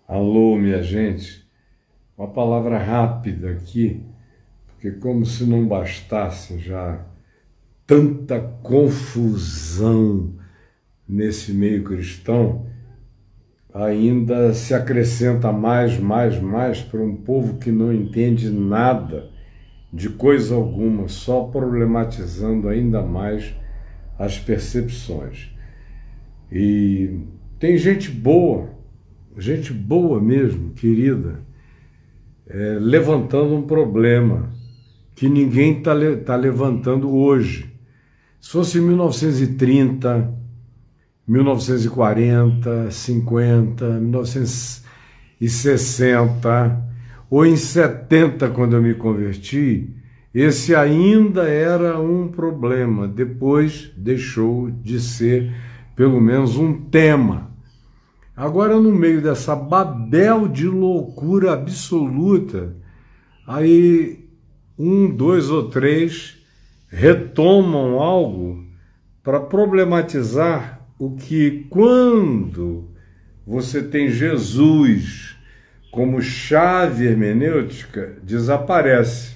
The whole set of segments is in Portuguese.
Alô, minha gente. Uma palavra rápida aqui, porque como se não bastasse já tanta confusão nesse meio cristão, ainda se acrescenta mais para um povo que não entende nada de coisa alguma, só problematizando ainda mais as percepções. E tem gente boa mesmo, querida, levantando um problema que ninguém está levantando hoje. Se fosse 1930, 1940, 50, 1960 ou em 70, quando eu me converti, esse ainda era um problema. Depois deixou de ser pelo menos um tema. Agora, no meio dessa babel de loucura absoluta, aí um, dois ou três retomam algo para problematizar o que, quando você tem Jesus como chave hermenêutica, desaparece.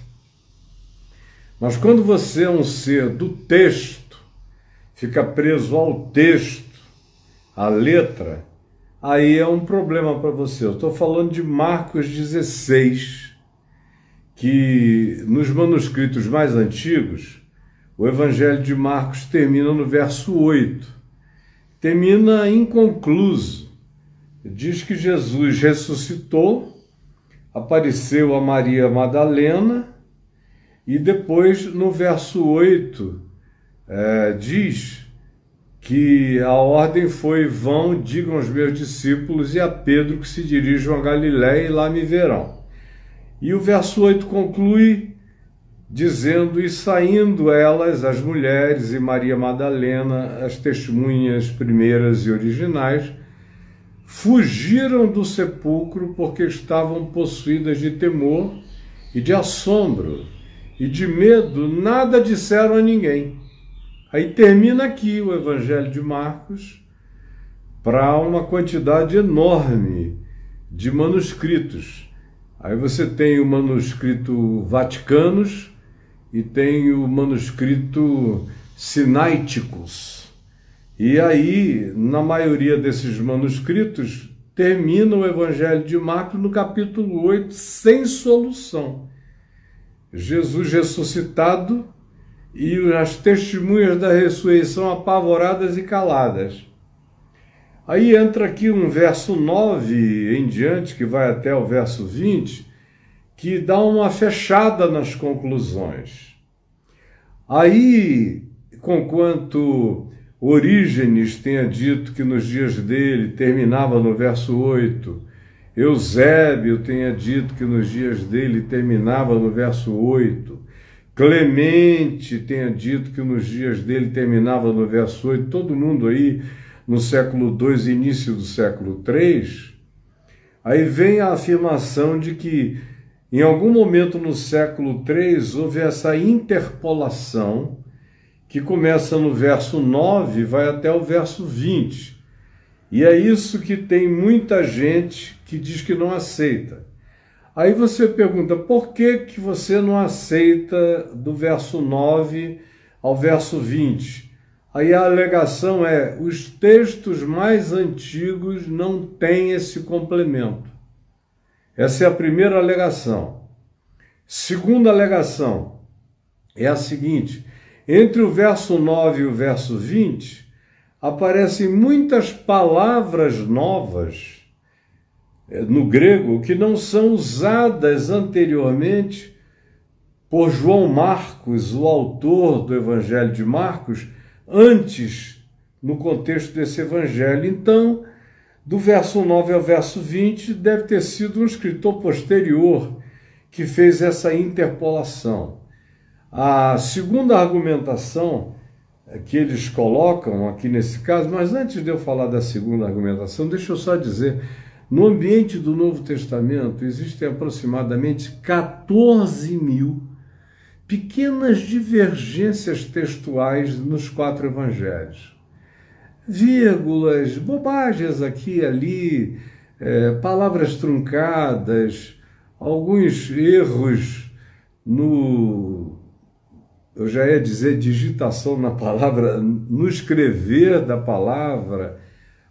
Mas quando você é um ser do texto, fica preso ao texto, à letra, aí é um problema para você. Eu estou falando de Marcos 16, que nos manuscritos mais antigos, o Evangelho de Marcos termina no verso 8. Termina inconcluso. Diz que Jesus ressuscitou, apareceu a Maria Madalena, e depois, no verso 8, diz que a ordem foi: vão, digam aos meus discípulos e a Pedro que se dirijam a Galiléia e lá me verão. E o verso 8 conclui dizendo: e saindo elas, as mulheres e Maria Madalena, as testemunhas primeiras e originais, fugiram do sepulcro porque estavam possuídas de temor e de assombro e de medo, nada disseram a ninguém. Aí termina aqui o Evangelho de Marcos para uma quantidade enorme de manuscritos. Aí você tem o manuscrito Vaticanos e tem o manuscrito Sinaiticus. E aí, na maioria desses manuscritos, termina o Evangelho de Marcos no capítulo 8, sem solução. Jesus ressuscitado e as testemunhas da ressurreição apavoradas e caladas. Aí entra aqui um verso 9 em diante, que vai até o verso 20, que dá uma fechada nas conclusões. Aí, conquanto Orígenes tenha dito que nos dias dele terminava no verso 8, Eusébio tenha dito que nos dias dele terminava no verso 8, Clemente tenha dito que nos dias dele terminava no verso 8, todo mundo aí no século II, início do século III, aí vem a afirmação de que em algum momento no século III houve essa interpolação que começa no verso 9 e vai até o verso 20. E é isso que tem muita gente que diz que não aceita. Aí você pergunta, por que você não aceita do verso 9 ao verso 20? Aí a alegação é: os textos mais antigos não têm esse complemento. Essa é a primeira alegação. Segunda alegação é a seguinte: entre o verso 9 e o verso 20, aparecem muitas palavras novas no grego que não são usadas anteriormente por João Marcos, o autor do Evangelho de Marcos, antes, no contexto desse evangelho. Então, do verso 9 ao verso 20, deve ter sido um escritor posterior que fez essa interpolação. A segunda argumentação que eles colocam aqui nesse caso, mas antes de eu falar da segunda argumentação, deixa eu só dizer, no ambiente do Novo Testamento existem aproximadamente 14 mil pequenas divergências textuais nos 4 evangelhos. Vírgulas, bobagens aqui e ali, palavras truncadas, alguns erros eu já ia dizer digitação na palavra, no escrever da palavra,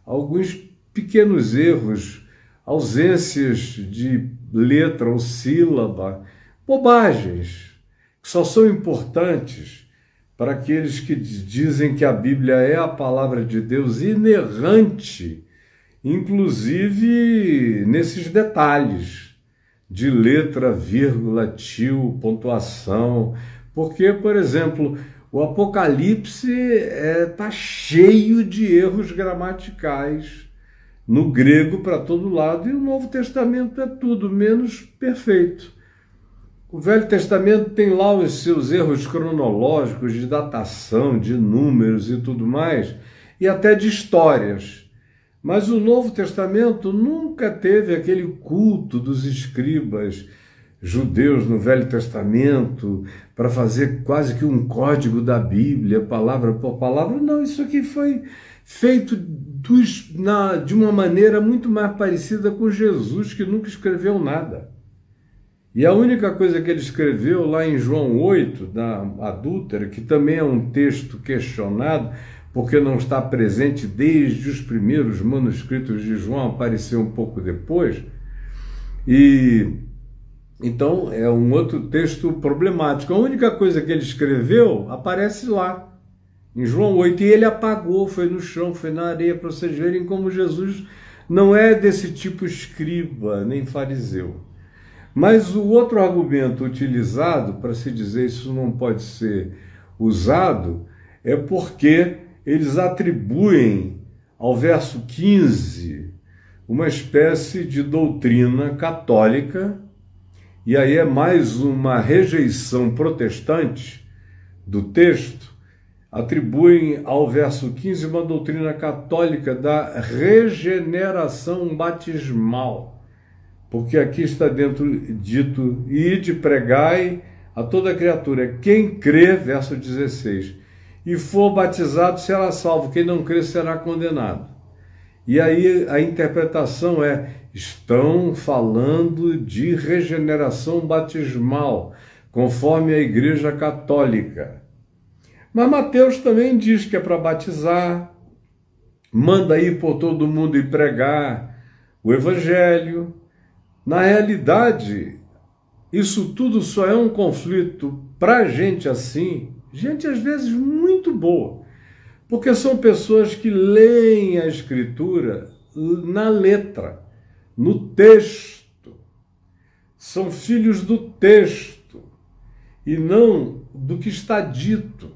alguns pequenos erros, ausências de letra ou sílaba, bobagens, que só são importantes para aqueles que dizem que a Bíblia é a palavra de Deus inerrante, inclusive nesses detalhes de letra, vírgula, tio, pontuação. Porque, por exemplo, o Apocalipse está cheio de erros gramaticais no grego para todo lado, e o Novo Testamento é tudo menos perfeito. O Velho Testamento tem lá os seus erros cronológicos de datação, de números e tudo mais, e até de histórias. Mas o Novo Testamento nunca teve aquele culto dos escribas judeus no Velho Testamento para fazer quase que um código da Bíblia, palavra por palavra. Não, isso aqui foi feito de uma maneira muito mais parecida com Jesus, que nunca escreveu nada. E a única coisa que ele escreveu lá em João 8, da adúltera, que também é um texto questionado, porque não está presente desde os primeiros manuscritos de João, apareceu um pouco depois, e então é um outro texto problemático. A única coisa que ele escreveu aparece lá, em João 8, e ele apagou, foi no chão, foi na areia, para vocês verem como Jesus não é desse tipo escriba, nem fariseu. Mas o outro argumento utilizado para se dizer isso não pode ser usado é porque eles atribuem ao verso 15 uma espécie de doutrina católica, e aí é mais uma rejeição protestante do texto. Atribuem ao verso 15 uma doutrina católica da regeneração batismal, porque aqui está dito, ide, pregai a toda criatura. Quem crê, verso 16, e for batizado será salvo, quem não crê será condenado. E aí a interpretação estão falando de regeneração batismal, conforme a Igreja Católica. Mas Mateus também diz que é para batizar, manda ir por todo mundo e pregar o Evangelho. Na realidade, isso tudo só é um conflito para gente assim, gente às vezes muito boa, porque são pessoas que leem a Escritura na letra, no texto, são filhos do texto e não do que está dito.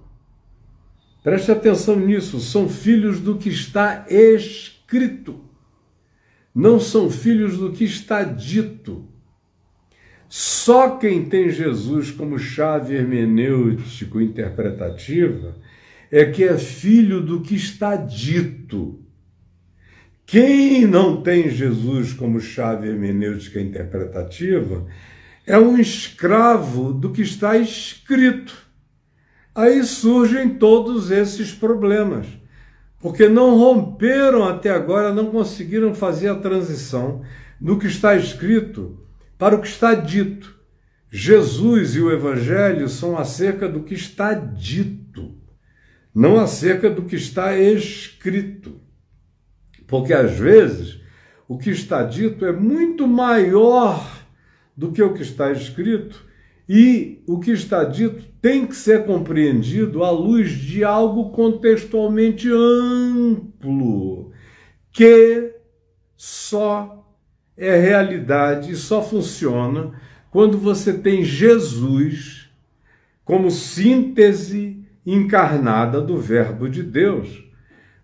Preste atenção nisso, são filhos do que está escrito, não são filhos do que está dito. Só quem tem Jesus como chave hermenêutico-interpretativa é que é filho do que está dito. Quem não tem Jesus como chave hermenêutica interpretativa é um escravo do que está escrito. Aí surgem todos esses problemas, porque não romperam até agora, não conseguiram fazer a transição do que está escrito para o que está dito. Jesus e o Evangelho são acerca do que está dito, não acerca do que está escrito. Porque às vezes o que está dito é muito maior do que o que está escrito, e o que está dito tem que ser compreendido à luz de algo contextualmente amplo, que só é realidade e só funciona quando você tem Jesus como síntese encarnada do Verbo de Deus,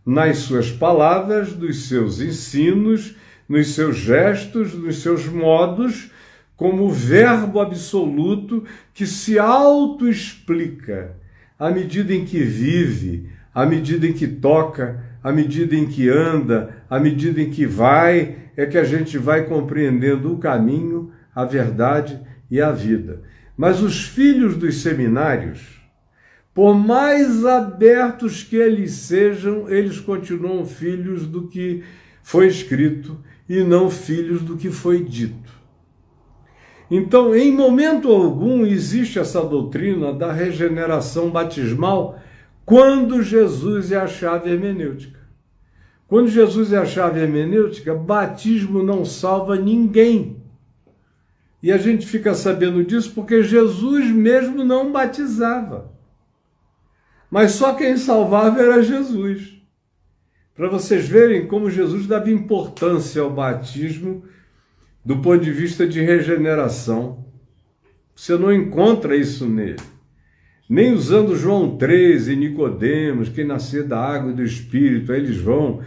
nas suas palavras, nos seus ensinos, nos seus gestos, nos seus modos, como o verbo absoluto que se auto-explica à medida em que vive, à medida em que toca, à medida em que anda, à medida em que vai, é que a gente vai compreendendo o caminho, a verdade e a vida. Mas os filhos dos seminários, por mais abertos que eles sejam, eles continuam filhos do que foi escrito e não filhos do que foi dito. Então, em momento algum, existe essa doutrina da regeneração batismal quando Jesus é a chave hermenêutica. Quando Jesus é a chave hermenêutica, batismo não salva ninguém. E a gente fica sabendo disso porque Jesus mesmo não batizava. Mas só quem salvava era Jesus. Para vocês verem como Jesus dava importância ao batismo do ponto de vista de regeneração. Você não encontra isso nele. Nem usando João 13 e Nicodemos, quem nascer da água e do Espírito, aí eles vão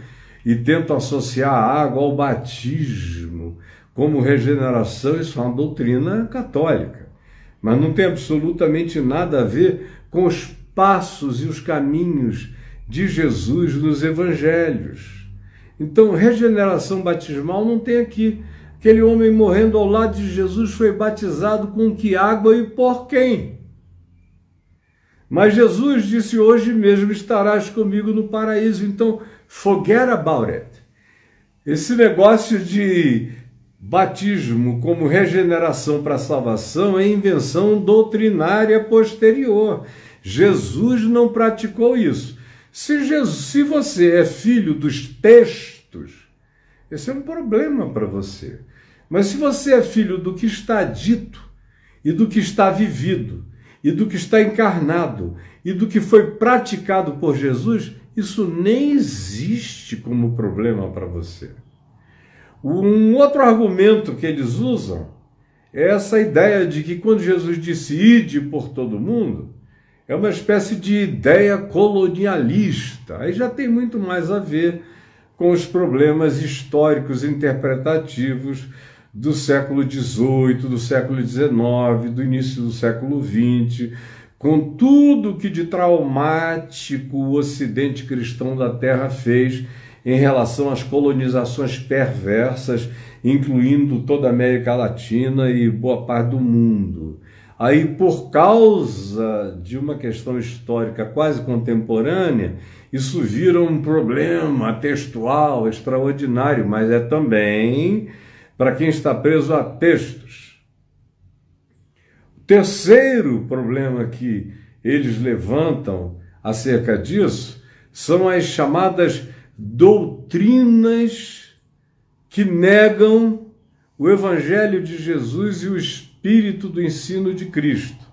e tentam associar a água ao batismo como regeneração. Isso é uma doutrina católica, mas não tem absolutamente nada a ver com os passos e os caminhos de Jesus nos evangelhos. Então, regeneração batismal não tem aqui. Aquele homem morrendo ao lado de Jesus foi batizado com que água e por quem? Mas Jesus disse, hoje mesmo estarás comigo no paraíso. Então, forget about it. Esse negócio de batismo como regeneração para a salvação é invenção doutrinária posterior. Jesus não praticou isso. Se você é filho dos textos, esse é um problema para você. Mas se você é filho do que está dito, e do que está vivido, e do que está encarnado, e do que foi praticado por Jesus, isso nem existe como problema para você. Um outro argumento que eles usam é essa ideia de que quando Jesus disse ide por todo mundo, é uma espécie de ideia colonialista. Aí já tem muito mais a ver com os problemas históricos interpretativos do século XVIII, do século XIX, do início do século XX, com tudo que de traumático o Ocidente cristão da Terra fez em relação às colonizações perversas, incluindo toda a América Latina e boa parte do mundo. Aí, por causa de uma questão histórica quase contemporânea, isso vira um problema textual extraordinário, mas é também para quem está preso a textos. O terceiro problema que eles levantam acerca disso são as chamadas doutrinas que negam o Evangelho de Jesus e o espírito do ensino de Cristo.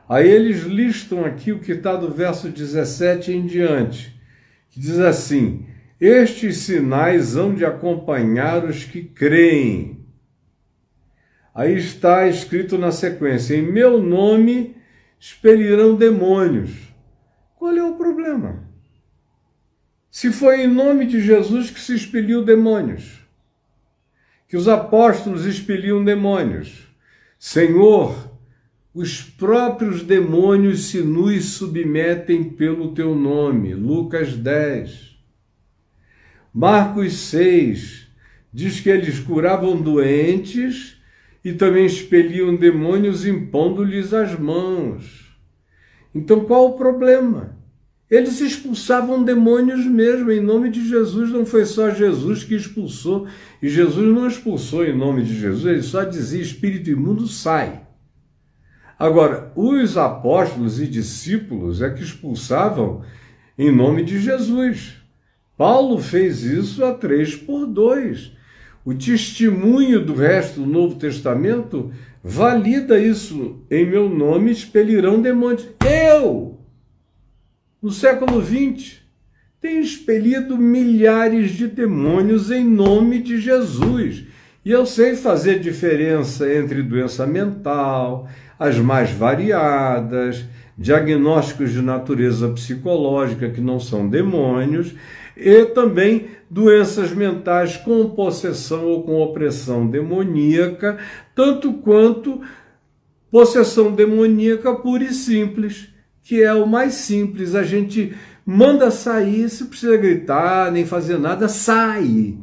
Aí eles listam aqui o que está do verso 17 em diante, que diz assim: estes sinais hão de acompanhar os que creem. Aí está escrito na sequência: em meu nome expelirão demônios. Qual é o problema? Se foi em nome de Jesus que se expeliu demônios, que os apóstolos expeliam demônios, Senhor, os próprios demônios se nos submetem pelo teu nome. Lucas 10. Marcos 6 diz que eles curavam doentes e também expeliam demônios impondo-lhes as mãos. Então qual o problema? Eles expulsavam demônios mesmo, em nome de Jesus. Não foi só Jesus que expulsou, e Jesus não expulsou em nome de Jesus, ele só dizia: espírito imundo, sai. Agora, os apóstolos e discípulos é que expulsavam em nome de Jesus. Paulo fez isso a 3x2. O testemunho do resto do Novo Testamento valida isso. Em meu nome expelirão demônios. Eu, no século XX, tenho expelido milhares de demônios em nome de Jesus. E eu sei fazer diferença entre doença mental, as mais variadas, diagnósticos de natureza psicológica que não são demônios, e também doenças mentais com possessão ou com opressão demoníaca, tanto quanto possessão demoníaca pura e simples, que é o mais simples. A gente manda sair, se precisa gritar, nem fazer nada, sai.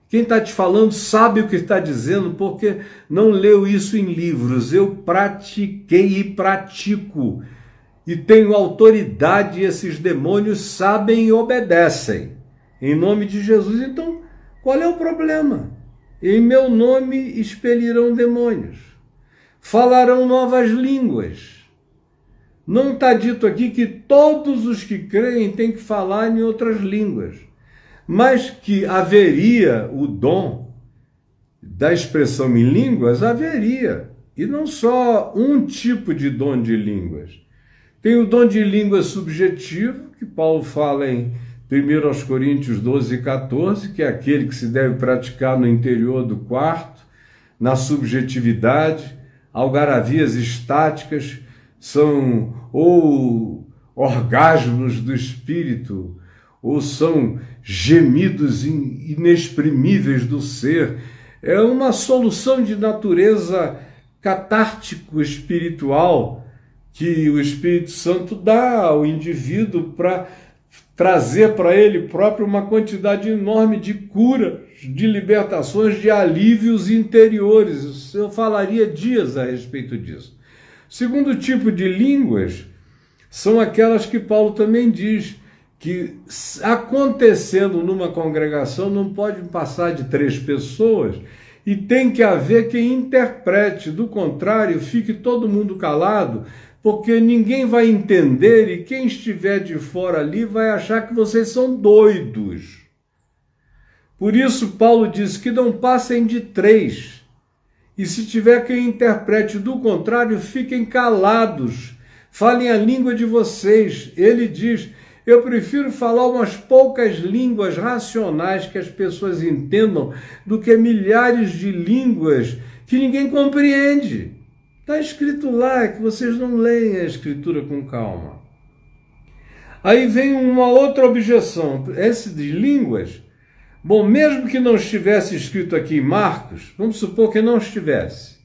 Quem está te falando sabe o que está dizendo, porque não leu isso em livros. Eu pratiquei e pratico. E tenho autoridade, e esses demônios sabem e obedecem. Em nome de Jesus. Então, qual é o problema? em meu nome expelirão demônios, falarão novas línguas. Não está dito aqui que todos os que creem têm que falar em outras línguas, mas que haveria o dom da expressão em línguas, haveria. E não só um tipo de dom de línguas. Tem o dom de línguas subjetivo, que Paulo fala em 1 Coríntios 12 e 14, que é aquele que se deve praticar no interior do quarto, na subjetividade, algaravias estáticas, são ou orgasmos do espírito, ou são gemidos inexprimíveis do ser. É uma solução de natureza catártico-espiritual que o Espírito Santo dá ao indivíduo para trazer para ele próprio uma quantidade enorme de curas, de libertações, de alívios interiores. Eu falaria dias a respeito disso. Segundo tipo de línguas são aquelas que Paulo também diz que, acontecendo numa congregação, não pode passar de 3 pessoas e tem que haver quem interprete. Do contrário, fique todo mundo calado, porque ninguém vai entender e quem estiver de fora ali vai achar que vocês são doidos. Por isso, Paulo diz que não passem de 3. E se tiver quem interprete, do contrário, fiquem calados. Falem a língua de vocês. Ele diz, eu prefiro falar umas poucas línguas racionais que as pessoas entendam do que milhares de línguas que ninguém compreende. Está escrito lá, que vocês não leem a Escritura com calma. Aí vem uma outra objeção. Esse de línguas, bom, mesmo que não estivesse escrito aqui em Marcos, vamos supor que não estivesse,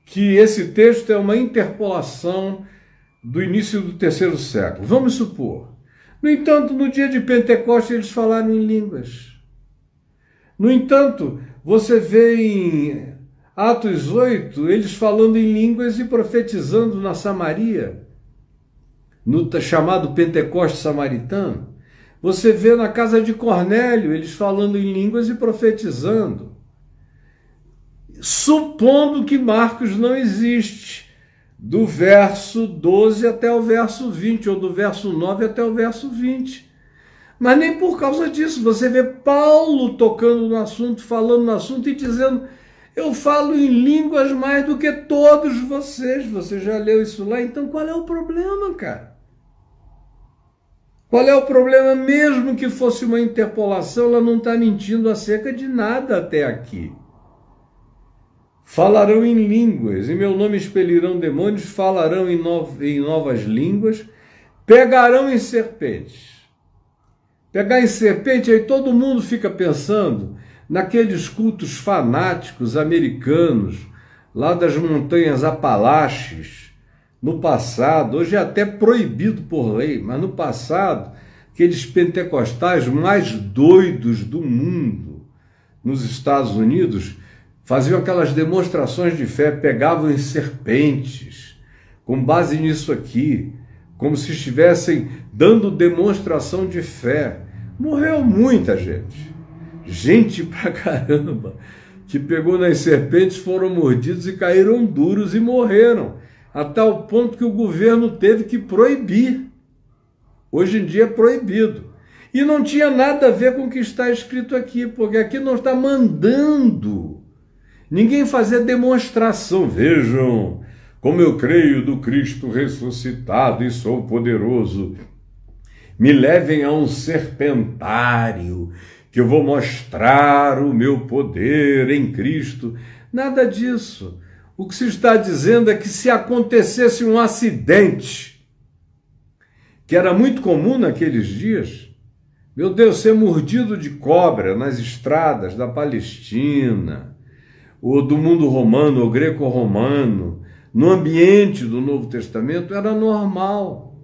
que esse texto é uma interpolação do início do 3º século. Vamos supor. No entanto, no dia de Pentecostes eles falaram em línguas. No entanto, você vê em Atos 8, eles falando em línguas e profetizando na Samaria, no chamado Pentecoste samaritano. Você vê na casa de Cornélio, eles falando em línguas e profetizando. Supondo que Marcos não existe, do verso 12 até o verso 20, ou do verso 9 até o verso 20. Mas nem por causa disso, você vê Paulo tocando no assunto, falando no assunto e dizendo, eu falo em línguas mais do que todos vocês. Você já leu isso lá? Então qual é o problema, cara? Qual é o problema? Mesmo que fosse uma interpolação, ela não está mentindo acerca de nada até aqui. Falarão em línguas, em meu nome expelirão demônios, falarão em novas línguas, pegarão em serpentes. Pegar em serpente, aí todo mundo fica pensando naqueles cultos fanáticos americanos, lá das montanhas Apalaches, no passado, hoje é até proibido por lei, mas no passado, aqueles pentecostais mais doidos do mundo, nos Estados Unidos, faziam aquelas demonstrações de fé, pegavam em serpentes, com base nisso aqui, como se estivessem dando demonstração de fé. Morreu muita gente pra caramba, que pegou nas serpentes, foram mordidos e caíram duros e morreram, a tal ponto que o governo teve que proibir. Hoje em dia é proibido. E não tinha nada a ver com o que está escrito aqui, porque aqui não está mandando ninguém fazer demonstração. Vejam como eu creio do Cristo ressuscitado e sou poderoso. Me levem a um serpentário, que eu vou mostrar o meu poder em Cristo. Nada disso. O que se está dizendo é que se acontecesse um acidente, que era muito comum naqueles dias, meu Deus, ser mordido de cobra nas estradas da Palestina, ou do mundo romano, ou greco-romano, no ambiente do Novo Testamento, era normal.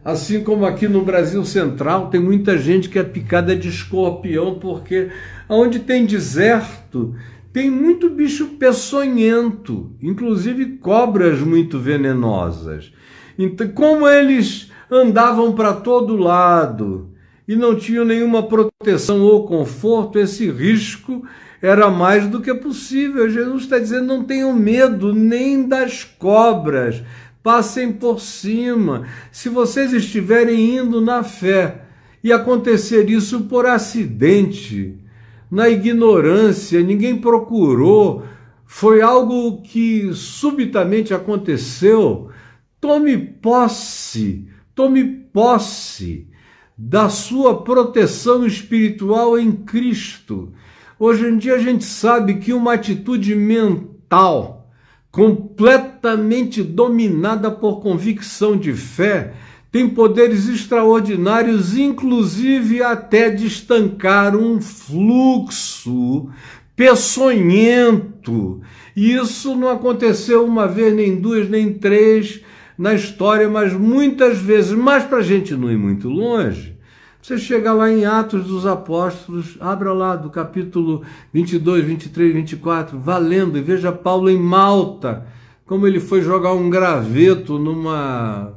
Assim como aqui no Brasil Central tem muita gente que é picada de escorpião, porque onde tem deserto tem muito bicho peçonhento, inclusive cobras muito venenosas. Então, como eles andavam para todo lado e não tinham nenhuma proteção ou conforto, esse risco era mais do que possível. Jesus está dizendo, não tenham medo nem das cobras, passem por cima. Se vocês estiverem indo na fé e acontecer isso por acidente, na ignorância, ninguém procurou, foi algo que subitamente aconteceu, tome posse da sua proteção espiritual em Cristo. Hoje em dia a gente sabe que uma atitude mental completamente dominada por convicção de fé tem poderes extraordinários, inclusive até de estancar um fluxo peçonhento. E isso não aconteceu uma vez, nem duas, nem três na história, mas muitas vezes. Mas para a gente não ir muito longe, você chega lá em Atos dos Apóstolos, abra lá do capítulo 22, 23, 24, valendo, e veja Paulo em Malta, como ele foi jogar um graveto numa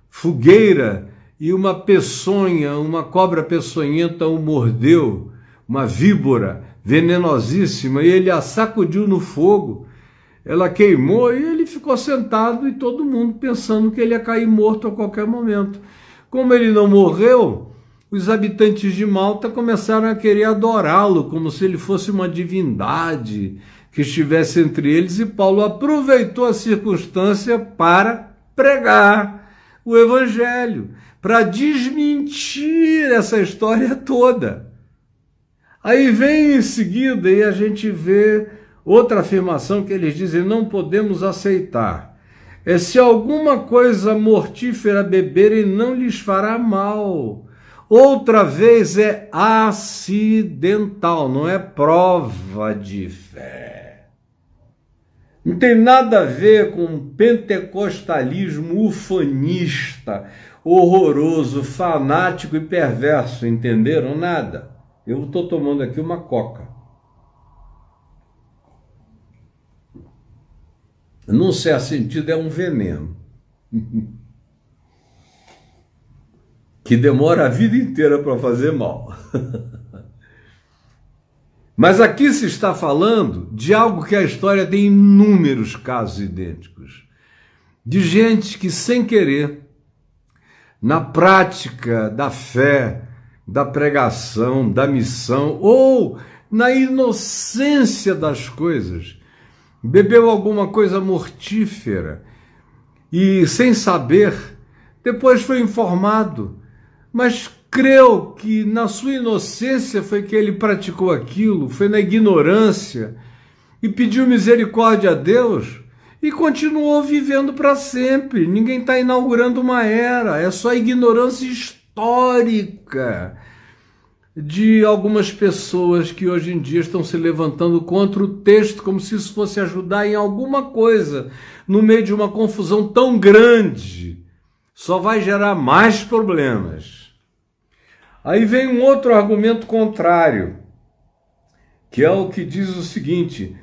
fogueira e uma peçonha, uma cobra peçonhenta o mordeu, uma víbora venenosíssima, e ele a sacudiu no fogo, ela queimou e ele ficou sentado e todo mundo pensando que ele ia cair morto a qualquer momento. Como ele não morreu, os habitantes de Malta começaram a querer adorá-lo, como se ele fosse uma divindade que estivesse entre eles, e Paulo aproveitou a circunstância para pregar o evangelho, para desmentir essa história toda. Aí vem em seguida e a gente vê outra afirmação que eles dizem, não podemos aceitar. É se alguma coisa mortífera beberem, não lhes fará mal. Outra vez é acidental, não é prova de fé. Não tem nada a ver com pentecostalismo ufanista, horroroso, fanático e perverso, entenderam? Nada. Eu estou tomando aqui uma coca. Num certo sentido é um veneno. Que demora a vida inteira para fazer mal. Mas aqui se está falando de algo que a história tem inúmeros casos idênticos. De gente que, sem querer, na prática da fé, da pregação, da missão, ou na inocência das coisas, bebeu alguma coisa mortífera e, sem saber, depois foi informado, mas creu que na sua inocência foi que ele praticou aquilo, foi na ignorância, e pediu misericórdia a Deus e continuou vivendo para sempre. Ninguém está inaugurando uma era, é só ignorância histórica de algumas pessoas que hoje em dia estão se levantando contra o texto, como se isso fosse ajudar em alguma coisa, no meio de uma confusão tão grande. Só vai gerar mais problemas. Aí vem um outro argumento contrário, que é o que diz o seguinte,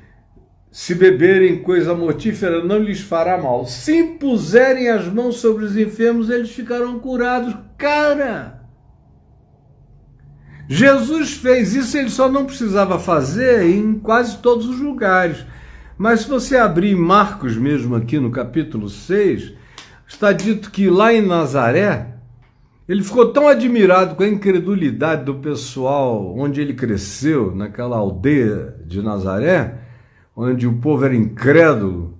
se beberem coisa mortífera não lhes fará mal. Se impuserem as mãos sobre os enfermos, eles ficarão curados. Cara! Jesus fez isso, ele só não precisava fazer em quase todos os lugares. Mas se você abrir Marcos mesmo aqui no capítulo 6, está dito que lá em Nazaré, ele ficou tão admirado com a incredulidade do pessoal onde ele cresceu, naquela aldeia de Nazaré, onde o povo era incrédulo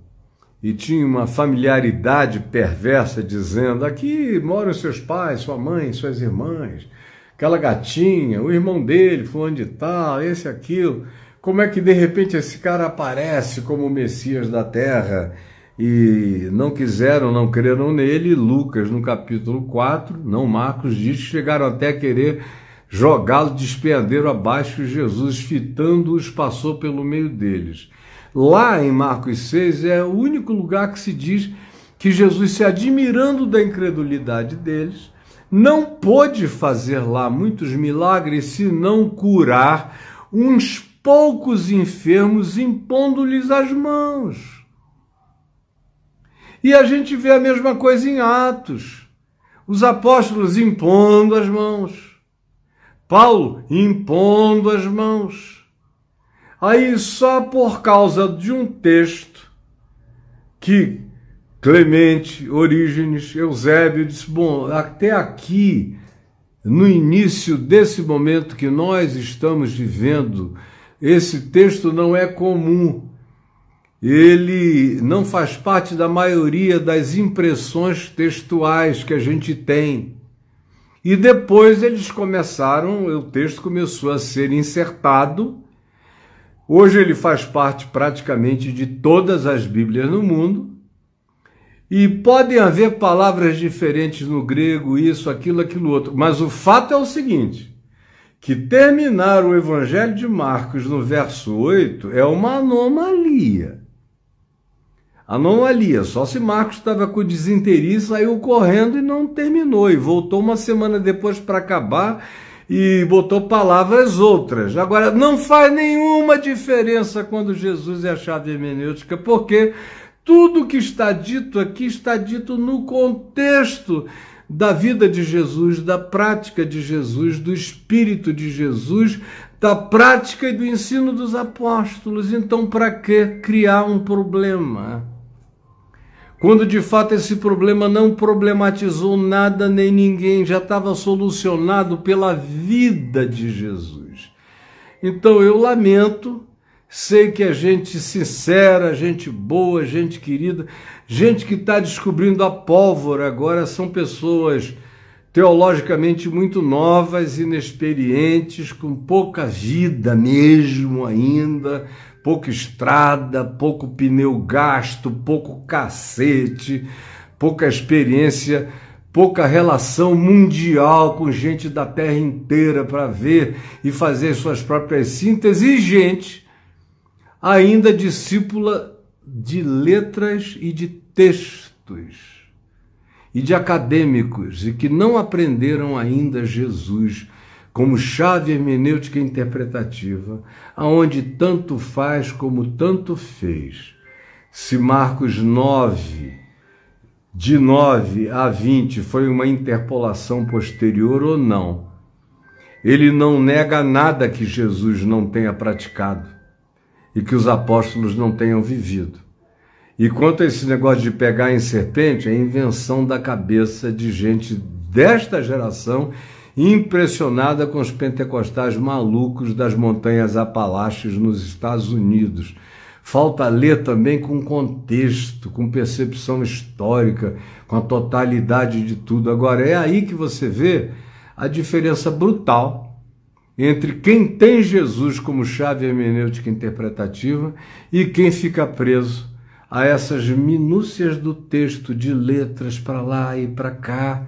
e tinha uma familiaridade perversa, dizendo, aqui moram seus pais, sua mãe, suas irmãs, aquela gatinha, o irmão dele, fulano de tal, esse, aquilo. Como é que de repente esse cara aparece como o Messias da terra? E não quiseram, não creram nele. Lucas, no capítulo 4, não Marcos, diz que chegaram até a querer jogá-lo de espeadeiro abaixo, e Jesus, fitando-os, passou pelo meio deles. Lá em Marcos 6 é o único lugar que se diz que Jesus, se admirando da incredulidade deles, não pôde fazer lá muitos milagres, senão curar uns poucos enfermos, impondo-lhes as mãos. E a gente vê a mesma coisa em Atos. Os apóstolos impondo as mãos. Paulo impondo as mãos. Aí, só por causa de um texto que Clemente, Orígenes, Eusébio disse, bom, até aqui, no início desse momento que nós estamos vivendo, esse texto não é comum. Ele não faz parte da maioria das impressões textuais que a gente tem. E depois eles começaram, o texto começou a ser insertado. Hoje ele faz parte praticamente de todas as Bíblias no mundo. E podem haver palavras diferentes no grego, isso, aquilo outro. Mas o fato é o seguinte, que terminar o Evangelho de Marcos no verso 8 é uma anomalia. Anomalia, só se Marcos estava com desinteria, saiu correndo e não terminou, e voltou uma semana depois para acabar e botou palavras outras. Agora, não faz nenhuma diferença quando Jesus é a chave hermenêutica, porque tudo que está dito aqui está dito no contexto da vida de Jesus, da prática de Jesus, do Espírito de Jesus, da prática e do ensino dos apóstolos. Então, para que criar um problema? Quando de fato esse problema não problematizou nada nem ninguém, já estava solucionado pela vida de Jesus. Então eu lamento, sei que é gente sincera, gente boa, gente querida, gente que está descobrindo a pólvora agora, são pessoas teologicamente muito novas, inexperientes, com pouca vida mesmo ainda, pouca estrada, pouco pneu gasto, pouco cacete, pouca experiência, pouca relação mundial com gente da terra inteira para ver e fazer suas próprias sínteses, e gente ainda discípula de letras e de textos e de acadêmicos, e que não aprenderam ainda Jesus como chave hermenêutica interpretativa, aonde tanto faz como tanto fez. Se Marcos 9, de 9 a 20, foi uma interpolação posterior ou não, ele não nega nada que Jesus não tenha praticado e que os apóstolos não tenham vivido. E quanto a esse negócio de pegar em serpente, é invenção da cabeça de gente desta geração, impressionada com os pentecostais malucos das montanhas Apalaches nos Estados Unidos. Falta ler também com contexto, com percepção histórica, com a totalidade de tudo. Agora, é aí que você vê a diferença brutal entre quem tem Jesus como chave hermenêutica interpretativa e quem fica preso a essas minúcias do texto, de letras para lá e para cá,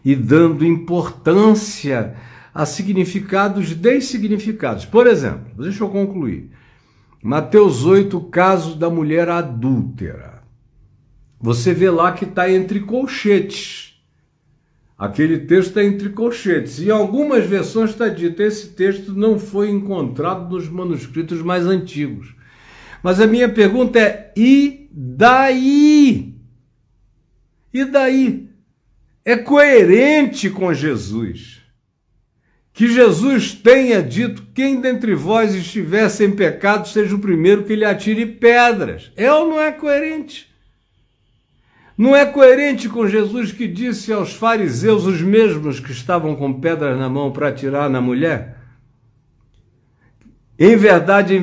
e dando importância a significados dessignificados. Por exemplo, deixa eu concluir. Mateus 8, o caso da mulher adúltera. Você vê lá que está entre colchetes. Aquele texto está entre colchetes. Em algumas versões está dito, esse texto não foi encontrado nos manuscritos mais antigos. Mas a minha pergunta é, e daí? E daí? É coerente com Jesus que Jesus tenha dito, quem dentre vós estiver sem pecado seja o primeiro que lhe atire pedras. É ou não é coerente? Não é coerente com Jesus que disse aos fariseus, os mesmos que estavam com pedras na mão para atirar na mulher? Em verdade,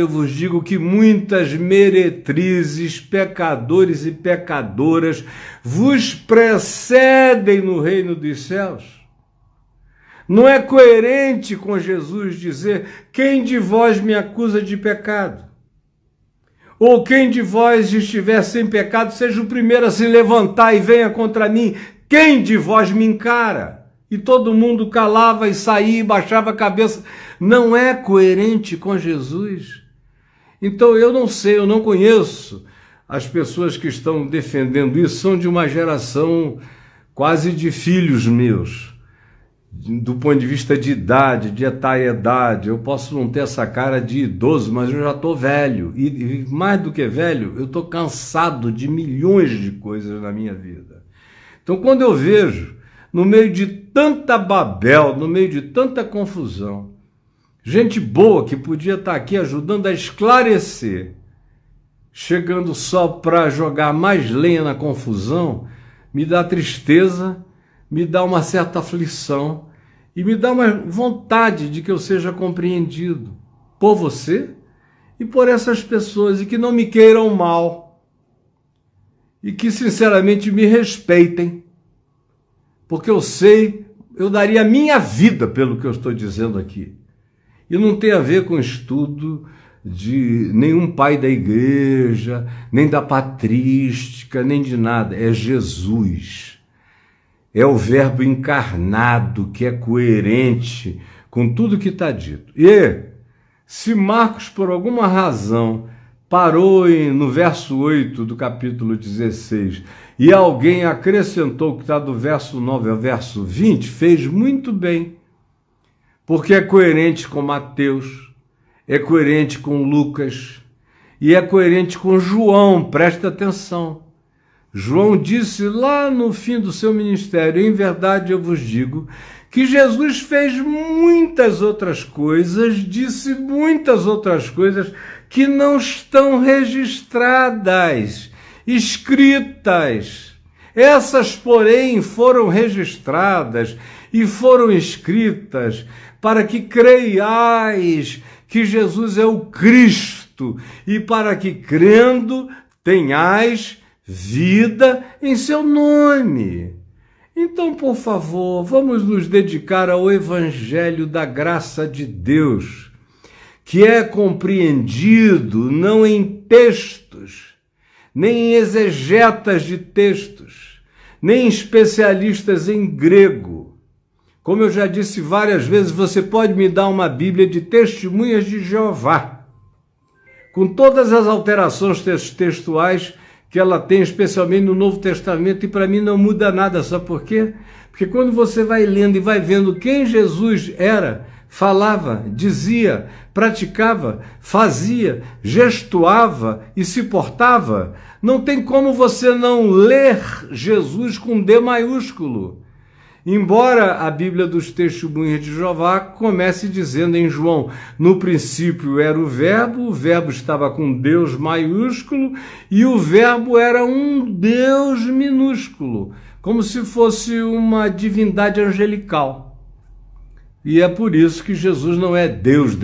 eu vos digo que muitas meretrizes, pecadores e pecadoras vos precedem no reino dos céus. Não é coerente com Jesus dizer, quem de vós me acusa de pecado? Ou quem de vós estiver sem pecado, seja o primeiro a se levantar e venha contra mim. Quem de vós me encara? E todo mundo calava e saía e baixava a cabeça. Não é coerente com Jesus. Então eu não sei, eu não conheço as pessoas que estão defendendo isso, são de uma geração quase de filhos meus, do ponto de vista de idade, de etariedade. Eu posso não ter essa cara de idoso, mas eu já estou velho. E mais do que velho, eu estou cansado de milhões de coisas na minha vida. Então quando eu vejo, no meio de tanta babel, no meio de tanta confusão, Gente boa que podia estar aqui ajudando a esclarecer, chegando só para jogar mais lenha na confusão, me dá tristeza, me dá uma certa aflição e me dá uma vontade de que eu seja compreendido por você e por essas pessoas, e que não me queiram mal, e que sinceramente me respeitem, porque eu sei, eu daria a minha vida pelo que eu estou dizendo aqui. E não tem a ver com estudo de nenhum pai da igreja, nem da patrística, nem de nada. É Jesus. É o Verbo encarnado, que é coerente com tudo que está dito. E se Marcos, por alguma razão, parou no verso 8 do capítulo 16 e alguém acrescentou que está do verso 9 ao verso 20, fez muito bem. Porque é coerente com Mateus, é coerente com Lucas e é coerente com João, presta atenção. João disse lá no fim do seu ministério: em verdade eu vos digo que Jesus fez muitas outras coisas, disse muitas outras coisas que não estão registradas, escritas. Essas, porém, foram registradas e foram escritas para que creiais que Jesus é o Cristo e para que, crendo, tenhais vida em seu nome. Então, por favor, vamos nos dedicar ao Evangelho da graça de Deus, que é compreendido não em textos, nem em exegetas de textos, nem em especialistas em grego. Como eu já disse várias vezes, você pode me dar uma Bíblia de Testemunhas de Jeová, com todas as alterações textuais que ela tem, especialmente no Novo Testamento, e para mim não muda nada, sabe por quê? Porque quando você vai lendo e vai vendo quem Jesus era, falava, dizia, praticava, fazia, gestuava e se portava, não tem como você não ler Jesus com D maiúsculo. Embora a Bíblia dos Testemunhas de Jeová comece dizendo em João: no princípio era o Verbo estava com Deus maiúsculo e o Verbo era um Deus minúsculo, como se fosse uma divindade angelical. E é por isso que Jesus não é Deus.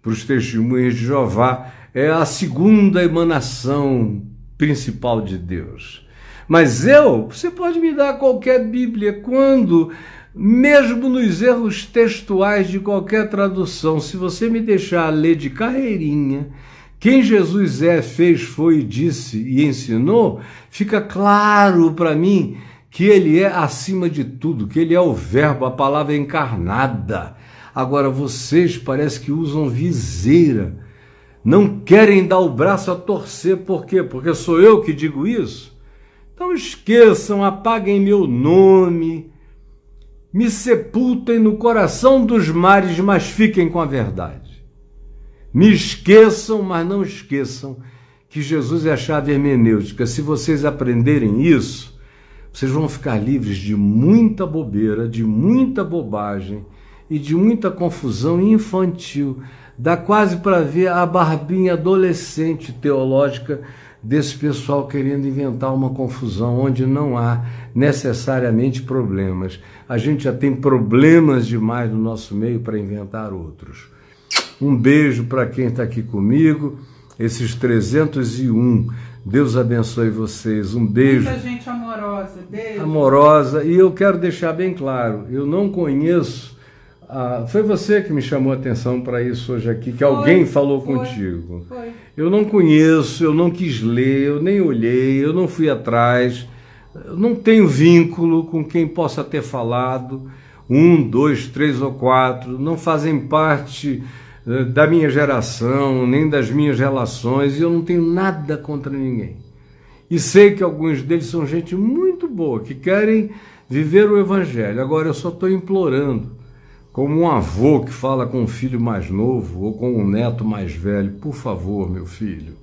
Para os Testemunhas de Jeová é a segunda emanação principal de Deus. Mas você pode me dar qualquer Bíblia, quando, mesmo nos erros textuais de qualquer tradução, se você me deixar ler de carreirinha quem Jesus é, fez, foi, disse e ensinou, fica claro para mim que ele é acima de tudo, que ele é o Verbo, a palavra encarnada. Agora, vocês parece que usam viseira, não querem dar o braço a torcer. Por quê? Porque sou eu que digo isso? Então esqueçam, apaguem meu nome, me sepultem no coração dos mares, mas fiquem com a verdade. Me esqueçam, mas não esqueçam que Jesus é a chave hermenêutica. Se vocês aprenderem isso, vocês vão ficar livres de muita bobeira, de muita bobagem e de muita confusão infantil. Dá quase para ver a barbinha adolescente teológica desse pessoal querendo inventar uma confusão onde não há necessariamente problemas. A gente já tem problemas demais no nosso meio para inventar outros. Um beijo para quem está aqui comigo, esses 301. Deus abençoe vocês. Um beijo. Muita gente amorosa. Beijo. Amorosa. E eu quero deixar bem claro, eu não conheço. Foi você que me chamou a atenção para isso hoje aqui, que alguém falou contigo. Foi. Eu não conheço, eu não quis ler, eu nem olhei, eu não fui atrás, eu não tenho vínculo com quem possa ter falado. 1, 2, 3 ou 4, não fazem parte da minha geração, nem das minhas relações, e eu não tenho nada contra ninguém. E sei que alguns deles são gente muito boa, que querem viver o Evangelho. Agora eu só estou implorando, como um avô que fala com um filho mais novo ou com um neto mais velho: por favor, meu filho,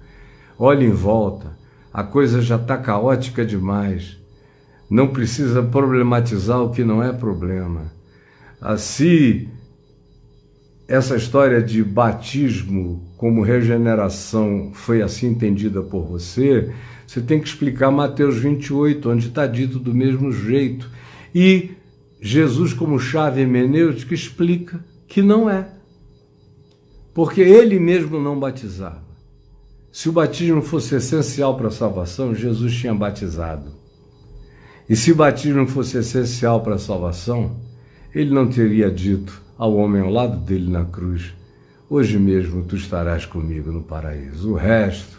olhe em volta, a coisa já está caótica demais, não precisa problematizar o que não é problema. Se essa história de batismo como regeneração foi assim entendida por você, você tem que explicar Mateus 28, onde está dito do mesmo jeito. E Jesus, como chave hermenêutica, explica que não é. Porque ele mesmo não batizava. Se o batismo fosse essencial para a salvação, Jesus tinha batizado. E se o batismo fosse essencial para a salvação, ele não teria dito ao homem ao lado dele na cruz: hoje mesmo tu estarás comigo no paraíso. O resto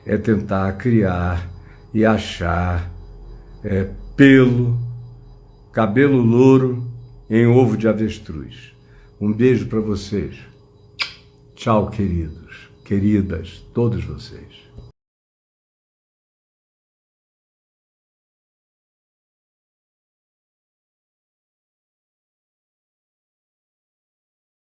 é tentar criar e achar pelo, cabelo louro em ovo de avestruz. Um beijo para vocês. Tchau, queridos, queridas, todos vocês.